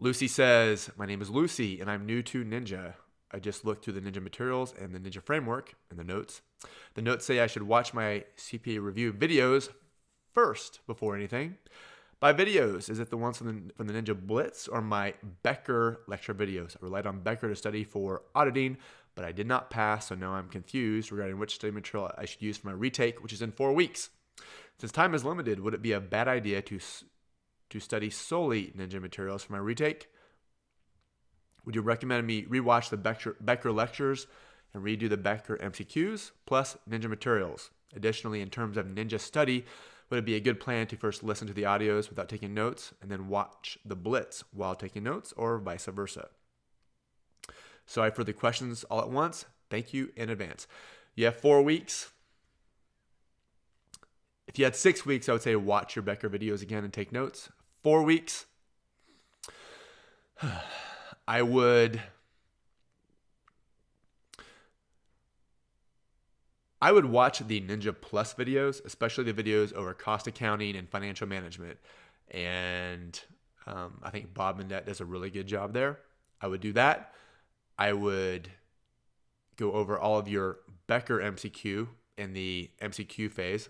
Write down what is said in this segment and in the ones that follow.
Lucy says, my name is Lucy and I'm new to Ninja. I just looked through the Ninja materials and the Ninja framework and the notes. The notes say I should watch my CPA review videos first before anything. By videos, is it the ones from the Ninja Blitz or my Becker lecture videos? I relied on Becker to study for auditing, but I did not pass, so now I'm confused regarding which study material I should use for my retake, which is in 4 weeks. Since time is limited, would it be a bad idea to study solely Ninja materials for my retake? Would you recommend me rewatch the Becker lectures and redo the Becker MCQs plus Ninja materials? Additionally, in terms of Ninja study, would it be a good plan to first listen to the audios without taking notes and then watch the Blitz while taking notes, or vice versa? Sorry for the questions all at once. Thank you in advance. You have 4 weeks. If you had 6 weeks, I would say watch your Becker videos again and take notes. 4 weeks, I would watch the Ninja Plus videos, especially the videos over cost accounting and financial management. And I think Bob Manette does a really good job there. I would do that. I would go over all of your Becker MCQ in the MCQ phase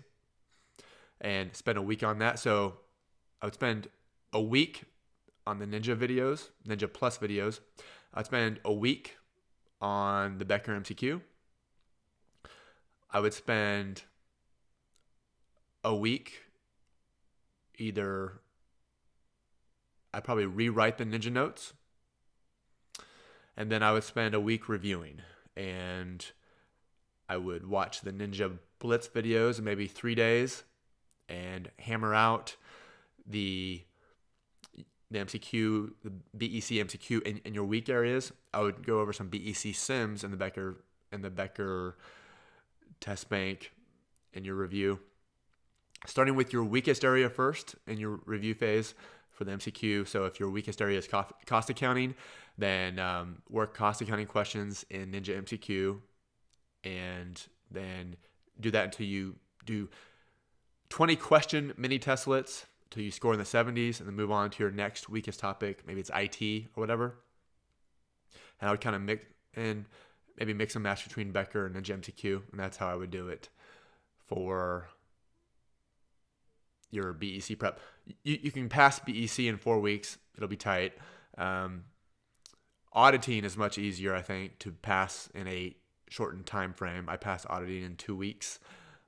and spend a week on that. So I would spend a week on the Ninja videos, Ninja Plus videos. I'd spend a week on the Becker MCQ. I would spend a week I'd probably rewrite the Ninja notes, and then I would spend a week reviewing, and I would watch the Ninja Blitz videos in maybe 3 days and hammer out the MCQ, the BEC MCQ in your weak areas. I would go over some BEC sims in the Becker test bank in your review, starting with your weakest area first in your review phase for the MCQ. So if your weakest area is cost accounting, then work cost accounting questions in Ninja MCQ, and then do that until you do 20 question mini testlets until you score in the 70s, and then move on to your next weakest topic. Maybe it's IT or whatever. And I would kind of mix and match between Becker and Ninja MCQ, and that's how I would do it for your BEC prep. You can pass BEC in 4 weeks. It'll be tight. Auditing is much easier, I think, to pass in a shortened time frame. I passed auditing in 2 weeks,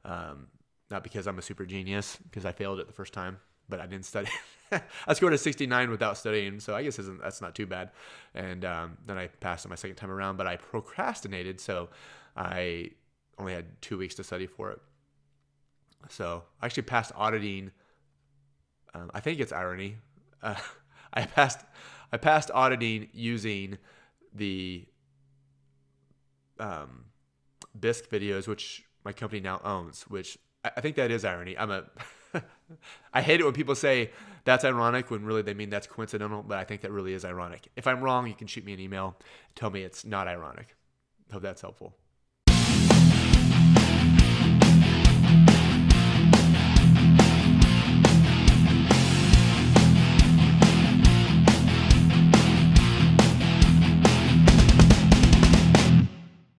not because I'm a super genius, because I failed it the first time, but I didn't study. I scored a 69 without studying, so I guess that's not too bad. And then I passed it my second time around, but I procrastinated, so I only had 2 weeks to study for it. So I actually passed auditing. I think it's irony. I passed auditing using the BISC videos, which my company now owns, which I think that is irony. I hate it when people say that's ironic when really they mean that's coincidental, but I think that really is ironic. If I'm wrong, you can shoot me an email, tell me it's not ironic. Hope that's helpful.